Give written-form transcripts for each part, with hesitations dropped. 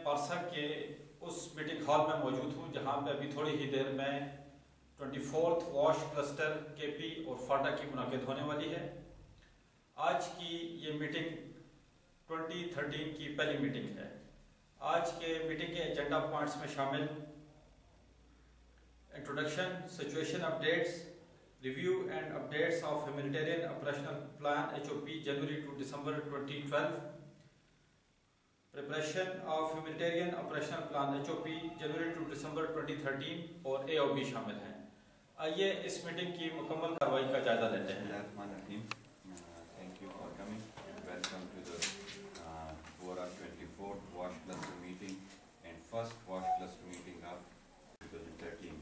پارسا کے اس meeting hall میں موجود ہوں جہاں پہ ابھی تھوڑی ہی دیر میں 24 واش کلسٹر کے پی اور فاٹا کی منعقد ہونے والی ہے۔ آج کی یہ میٹنگ 2013 کی پہلی میٹنگ ہے۔ آج کے میٹنگ کے ایجنڈا پوائنٹس میں شامل introduction, situation updates, review and updates of humanitarian operational plan HOP January to December 2012، preparation of humanitarian operational plan HOP January to December 2013 اور AOB شامل ہیں۔ آئیے اس میٹنگ کی مکمل کارروائی کا جائزہ لیتے ہیں۔ Thank you for coming and welcome to the FORA 24th WASH Cluster meeting and first WASH Cluster meeting of 2013.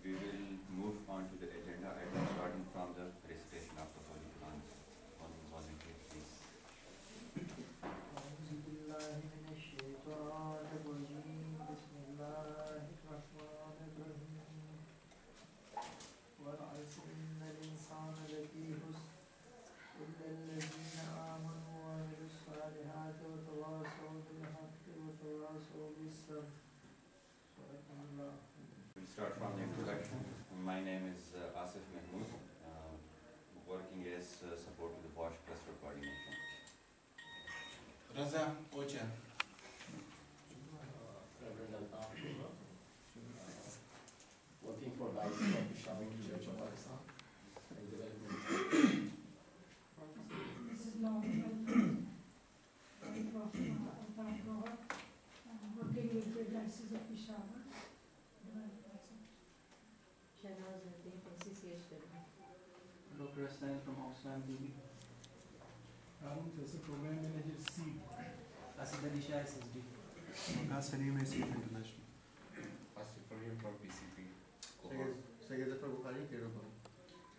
We will move on to the agenda item starting from the recitation of the Holy Quran. One volunteer, please. We'll start from the introduction. My name is Asif Mahmood, working as support to the WASH Cluster Coordination. Raza Ocha. Reverend Altaf, working for the IC of Islamic Church of Pakistan. This is Laura Altaf, working with the Diocese of Peshawar. Shahnaz Nadeem from CCH Delhi. Dr. Hassan from Oxfam TV. I'm the program manager C. Asif Ali Shah SSD. Waqas Salim SF International. Asif Farim from PCP. Sayyid Zafar Bukhari, Kerala.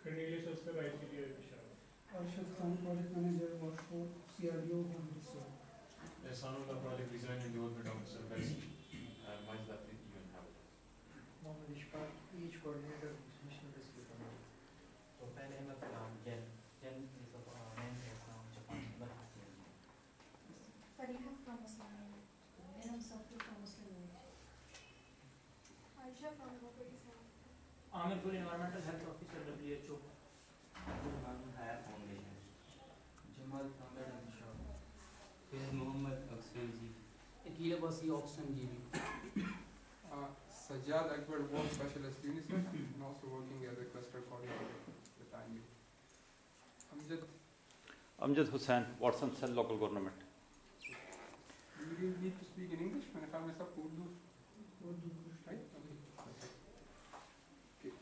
Cornelius Oscar, ICT Peshawar. Arshad Khan, project manager, work for CRDO Home Research. Ehsanullah, project design and development officer, West. Majid Afid, UN Habitat. Mohammad Ishfaq, each coordinator of International Rescue Committee. So पहले मैं फिलहाल जन name Japan Bahasian. Fariha from Muslim Unit. Enam Safi from Muslim Unit. Aisha from Robotics. Amir Puri, Environmental Health Officer, WHO. Abdul Mahmood Hayat Foundation. Jamal from Red and Shaw. Faiz Mohammed Oxfam G. Akil Abbasi, Oxfam GB. Sajjad Akbar, Work Specialist UNICEF, and also working as a cluster coordinator with IMU. Amjad Hussain, Watson Cell Local Government. You will need to speak in English when I call myself Urdu. Urdu. Right? Okay.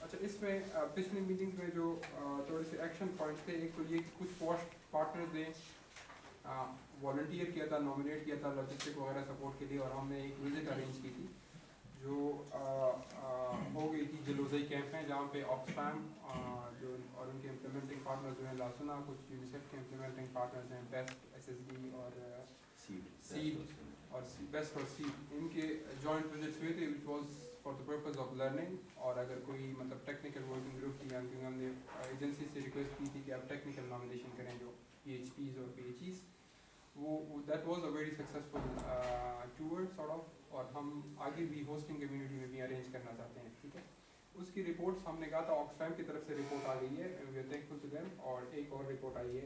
अच्छा, इसमें पिछली meetings में जो थोड़े से action points थे, एक तो ये कि कुछ पोस्ट पार्टनर्स ने वॉलंटियर किया था, नॉमिनेट किया था लॉजिस्टिक वगैरह सपोर्ट के लिए, और हमने एक विजिट अरेंज की थी जो हो गई थी जलोज़ई कैंप में, जहाँ पे ऑक्सफैम जो और उनके इम्प्लीमेंटिंग पार्टनर्स जो हैं लासुना, कुछ यूनिसेफ के इम्प्लीमेंटिंग पार्टनर्स हैं बेस्ट, SSD और सीड और बेस्ट और सीड, इनके जॉइंट विजिट्स हुए थे which was for the purpose of learning. और अगर कोई मतलब टेक्निकल वर्किंग ग्रुप थी, क्योंकि हमने एजेंसी से रिक्वेस्ट की थी कि आप टेक्निकल नॉमिनेशन करें जो PHPs और PHEs, वो that was a very successful tour sort of, और हम आगे भी होस्टिंग कम्युनिटी में भी अरेंज करना चाहते हैं। ठीक है, उसकी रिपोर्ट्स हमने कहा था ऑक्सफैम की तरफ से रिपोर्ट आ गई है, we are thankful to them, और एक और रिपोर्ट आई है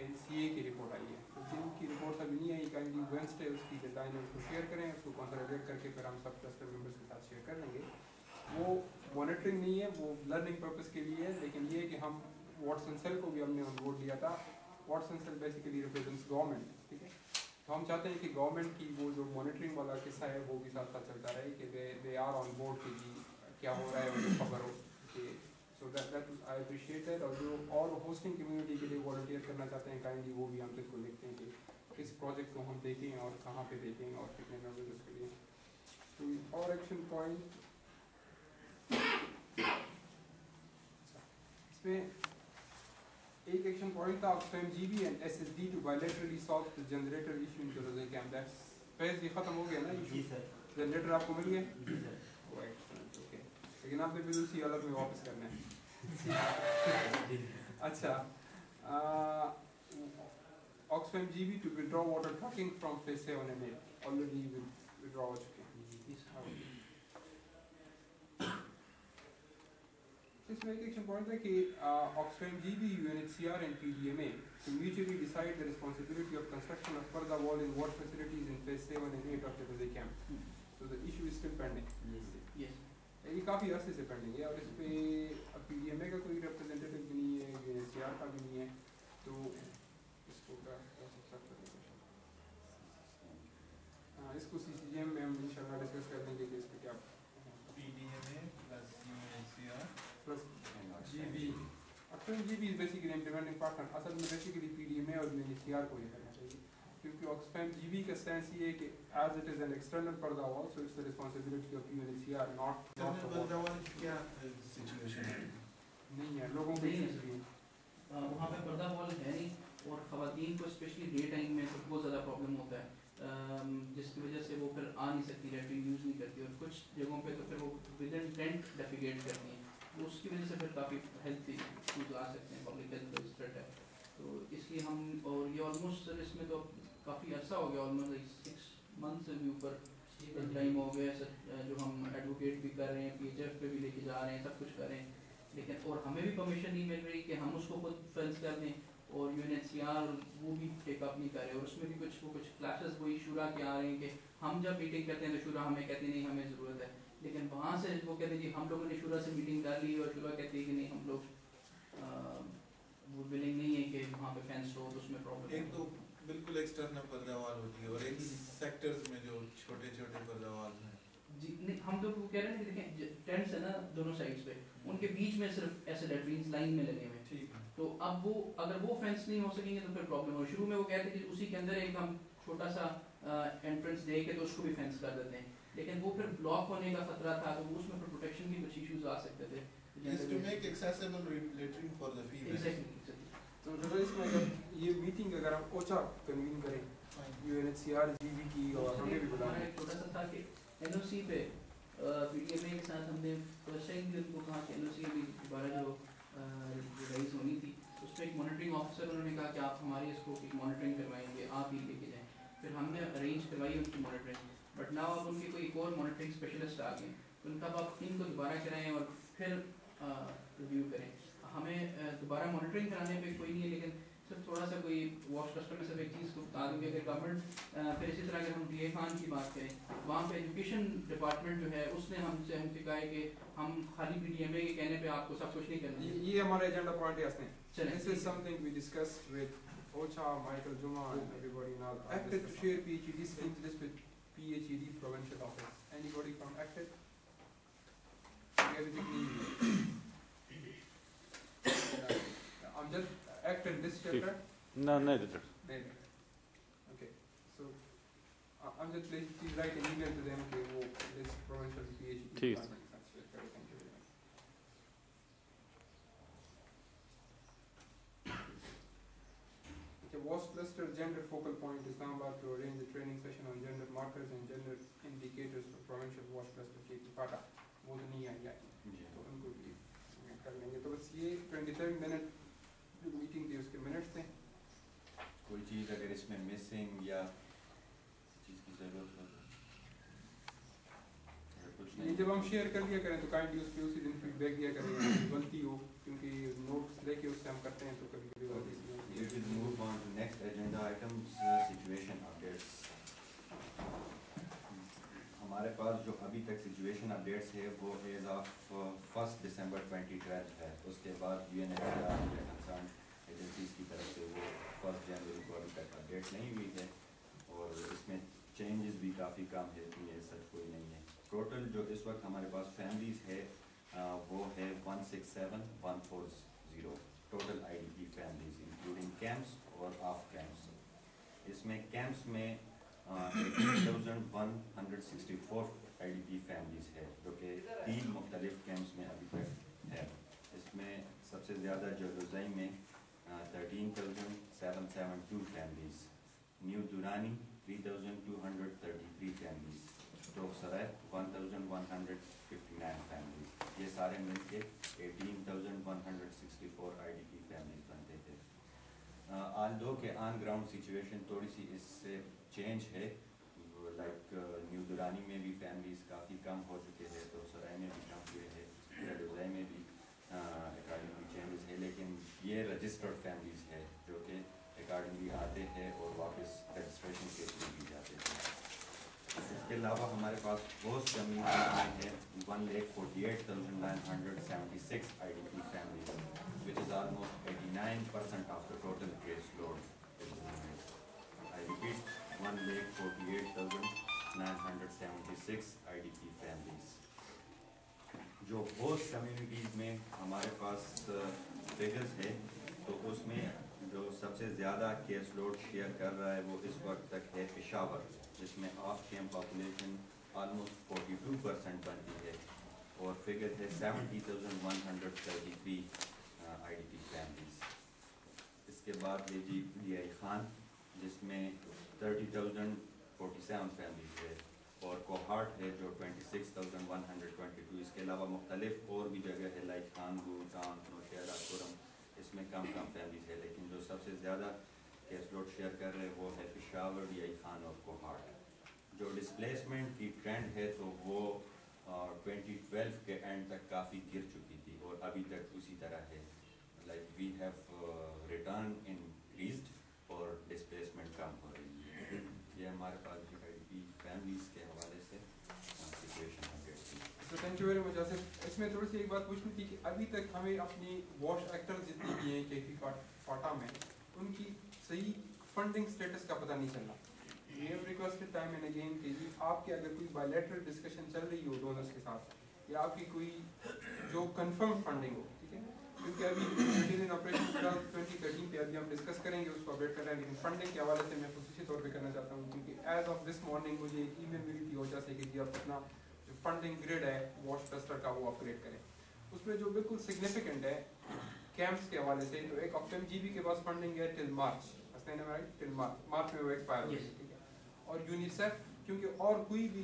NCA की रिपोर्ट आई है। तो जिनकी रिपोर्ट अभी नहीं आई, काइंडली वेडनेसडे उसकी डेडलाइन उसको शेयर करें, उसको कंसोलिडेट करके फिर हम सब क्लस्टर मेंबर्स के साथ शेयर कर लेंगे। वो मॉनिटरिंग नहीं है, वो लर्निंग पर्पस के लिए है, लेकिन ये कि हम वाटसन सेल को भी हमने ऑन बोर्ड लिया था। Watson cell basically represents government. ठीक है, तो हम चाहते हैं कि गवर्नमेंट की वो जो मॉनिटरिंग वाला किस्सा है वो भी साथ साथ चलता रहे, कि दे आर ऑन बोर्ड कि जी क्या हो रहा है उनको खबर हो कि, so that I appreciate that. और जो और होस्टिंग कम्युनिटी के लिए वॉलंटियर करना चाहते हैं काइंडली, वो भी हम को लिखते हैं कि इस प्रोजेक्ट को हम देखें और कहाँ पे देखें और कितने मेंबर्स उसके लिए। तो और एक्शन पॉइंट इसमें एक एक्शन पॉइंट था Oxfam GB and SSD to bilaterally solve the generator issue in Jalozai camp. That's phase ये खत्म हो गया ना इशू? जी सर। जनरेटर आपको मिल गया? जी सर। ओ एक्सीलेंट, ओके। लेकिन आपने भी उसी हालत में वापस करना है। अच्छा, Oxfam GB to withdraw water trucking from phase 7 and 8. Already withdraw हो चुके हैं. इसमें एक एक्शन पॉइंट है कि Oxfam GB, UNHCR and PDMA to mutually decide the responsibility of construction of further wall in water facilities in phase 7 and 8 of the camp. So the issue is still pending. Yes. ये काफ़ी अर्से से pending है और इस पे PDMA का कोई representative भी नहीं है, UNHCR का भी नहीं है, तो इसको क्या इसको CCGM में हम इंशाल्लाह डिस्कस कर लेंगे कि इसका क्या PDMA plus UNHCR plus GB. Oxfam GB is basically implementing partner. असल में basically PDMA और UNHCR को ये करना चाहिए, क्योंकि Oxfam GB का स्टैंस ये है कि as it is an external पर्दा wall, so it's the responsibility of UNHCR, not the पर्दा wall क्या situation है? नहीं है लोगों को इसलिए वहाँ पे पर्दा वॉल है नहीं और ख़वातीन को स्पेशली डे टाइम में तो बहुत ज़्यादा प्रॉब्लम होता है, जिसकी वजह से वो फिर आ नहीं सकती, लैट्रिन यूज़ नहीं करती और कुछ जगहों पे तो फिर वो विद इन टेंट डेफिकेट करती हैं, तो उसकी वजह से फिर काफ़ी हेल्थ इश्यूज आ सकते हैं, पब्लिक हेल्थ का थ्रेट है, तो इसलिए हम और ये ऑलमोस्ट सर इसमें तो काफ़ी अर्सा हो गया, ऑलमोस्ट 6 मंथ्स से भी ऊपर टाइम हो गया सर, जो हम एडवोकेट भी कर रहे हैं, PHF पे भी लेके जा रहे हैं, सब कुछ कर रहे हैं, लेकिन और हमें भी परमिशन नहीं मिल रही कि हम उसको खुद फेंस कर दें, और UNHCR वो भी टेकअप नहीं कर रहे, और उसमें भी कुछ क्लैशेस वही शुरा के आ रहे हैं कि हम जब मीटिंग करते हैं तो शुरा हमें कहती नहीं हमें ज़रूरत है, लेकिन वहाँ से वो कहते हैं जी हम लोगों ने शुरा से मीटिंग कर ली और शुरा कहती है कि नहीं हम लोग वो विलिंग नहीं है कि वहाँ पे फेंस हो, तो उसमें प्रॉब्लम एक तो बिल्कुल एक्सटर्नल पर्दा वॉल होती है और एक सेक्टर्स में जो छोटे छोटे पर्दा वॉल हैं जी, नहीं हम तो वो कह रहे हैं कि देखें टेंट्स है ना दोनों साइड्स पे, उनके बीच में सिर्फ ऐसे लैट्रिन्स लाइन में लगे हुए हैं, ठीक है, तो अब वो अगर वो फेंस नहीं हो सकेंगे तो फिर प्रॉब्लम हो, शुरू में वो कहते कि उसी के अंदर एक हम छोटा सा एंट्रेंस दे के तो उसको भी फेंस कर देते हैं, लेकिन वो फिर ब्लॉक होने का खतरा था, तो उसमें फिर प्रोटेक्शन की कुछ इश्यूज आ सकते थे, is to make accessible latrine for the females. Exactly. तो जो इसमें अगर ये मीटिंग अगर हम ओचा कन्वीन करें UNHCR GB की और हमें भी बुलाना एक छोटा सा था कि NOC पे PDMA के साथ हमने फर्स्ट टाइम भी उनको कहा कि NOC भी दोबारा जो राइज होनी थी, उस पर एक मॉनिटरिंग ऑफिसर उन्होंने कहा कि आप हमारी इसको एक मॉनिटरिंग करवाएंगे, आप ही लेके जाएं, फिर हमने अरेंज करवाई उनकी मॉनिटरिंग, बट नाउ अब उनके कोई एक और मॉनिटरिंग स्पेशलिस्ट आ गए, तो उनका अब आप टीम को दोबारा कराएं और फिर रिव्यू करें, हमें दोबारा मॉनिटरिंग कराने पे कोई नहीं है, लेकिन सिर्फ थोड़ा सा कोई वॉश कस्टम में सब एक चीज़ को बता दूँगी, अगर गवर्नमेंट फिर इसी तरह अगर हम DA खान की बात करें, वहाँ पे एजुकेशन डिपार्टमेंट जो है उसने हमसे कहा है कि हम खाली PDMA के कहने पे आपको सब कुछ नहीं करना है, ये हमारा एजेंडा पॉइंट है इसमें, चलें this is something we discussed with OCHA, Michael Juma and everybody now. Acted to share PhD schemes list with PhD provincial office. Anybody from Acted? I'm just Acted this chapter. No, no, no. Okay, so I'm just please write an email to them कि वो this provincial PhD department transfer करें. Thank you very much. The WASP cluster gender focal point is now about to arrange a training session on gender markers and gender indicators for provincial WASP cluster के पाटा वो तो नहीं आई है, तो उनको भी कर लेंगे, तो बस ये 23 मिनट मीटिंग थी उसके मिनट्स थे, कोई चीज़ अगर इसमें मिसिंग या चीज़ की ज़रूरत हो कुछ ये नहीं, जब हम शेयर कर दिया करें तो काइंडली उस पर उसी दिन फीडबैक दिया करें, गलती हो क्योंकि नोट्स लेके उससे हम करते हैं तो कभी कभी गलती We will move on to next agenda items, situation updates. हमारे पास जो अभी तक सिचुएशन अपडेट्स है वो एज ऑफ 1 दिसंबर 2012 है, उसके बाद UNHCR या कंसर्न एजेंसीज की तरफ से वो 1 जनवरी को अभी तक अपडेट नहीं हुई है, और इसमें चेंजेस भी काफ़ी कम है, ये सच कोई नहीं है। टोटल जो इस वक्त हमारे पास फैमिलीज है वो है 167,140 total IDP families including camps और ऑफ कैंप्स। इसमें कैंप्स में 18,164 IDP फैमिलीज है जो कि 3 मुख्तलिफ कैंप्स में अभी तक है। इसमें सबसे ज़्यादा जो रुज़ाई में 13,772 फैमिलीज, न्यू दुरानी 3,233 फैमिलीज, टोकसराय 1,159 फैमिलीज, ये सारे मिलके 18,164 IDP फैमिलीज बनते थे। although کہ آن گراؤنڈ سچویشن تھوڑی سی اس سے چینج ہے, لائک نیو دورانی میں بھی فیملیز کافی کم ہو چکے ہیں, تو سرائے میں بھی کم ہوئے ہیں, ڈوزائی میں بھی اکارڈنگلی چینجز ہے, لیکن یہ رجسٹرڈ فیملیز ہے جو کہ اکارڈنگلی آتے ہیں اور واپس رجسٹریشن کے لیے بھی جاتے ہیں. اس کے علاوہ ہمارے پاس بہت کمیونٹیز ہیں, 1,48,976 IDP families, which is almost 89% of the total case load. I repeat, 1,48,976 IDP families. جو ہوسٹ کمیونٹیز میں ہمارے پاس فگرز ہے, تو اس میں جو سب سے زیادہ کیس لوڈ شیئر کر رہا ہے وہ اس وقت تک ہے پشاور, جس میں آف کیمپ پاپولیشن آلموسٹ 42% بنتی ہے, اور فگر ہے 70,133 IDP فیملیز. اس کے بعد ہے جی DI خان, جس میں 30,047 فیملیز ہے, اور کوہارٹ ہے جو 26,122. اس کے علاوہ مختلف اور بھی جگہ ہے لائک خانگو, ٹان, نوشہرہ, کورم, اس میں کم فیملیز ہے, لیکن جو سب سے زیادہ کیس لوڈ شیئر کر رہے وہ ہے پشاور, DI خان اور کوہارٹ. جو ڈسپلیسمنٹ کی ٹرینڈ ہے تو وہ 2012 کے اینڈ تک کافی گر چکی تھی اور ابھی تک اسی طرح ہے, like we have return increased اور ڈسپلیسمنٹ کم ہو رہی ہے. یہ ہمارے پاس IDP فیملیز کے حوالے سے سچویشن ہے. Thank you very much Asif. اس میں تھوڑی سی ایک بات پوچھنی تھی کہ ابھی تک ہمیں اپنی واش ایکٹر جتنی بھی ہیں KP فاٹا میں, ان کی صحیح فنڈنگ اسٹیٹس کا پتہ نہیں چل رہا. We have requested time and again کہ جی آپ کے اگر کوئی بائیلیٹرل ڈسکشن چل رہی ہو ڈونرس کے ساتھ, یا آپ کی کوئی جو کنفرم فنڈنگ ہو, ٹھیک ہے, کیونکہ ابھی ان آپریشن 2013 پہ ابھی ہم ڈسکس کریں گے, اس کو اپڈیٹ کر رہے ہیں, لیکن فنڈنگ کے حوالے سے میں خصوصی طور پہ کرنا چاہتا ہوں, کیونکہ ایز آف دس مارننگ مجھے ایک ای میل ملی تھی وجہ سے کہ جی آپ اپنا جو فنڈنگ گریڈ ہے واش کلسٹر کا وہ اپگریڈ کریں. اس میں جو بالکل سگنیفیکنٹ ہے کیمپس کے حوالے سے, تو ایک FMGB کے پاس فنڈنگ ہے ٹل مارچ, ٹل مارچ میں وہ ایکسپائر ہو گئی, ٹھیک ہے, اور یونیسیف کیونکہ اور کوئی بھی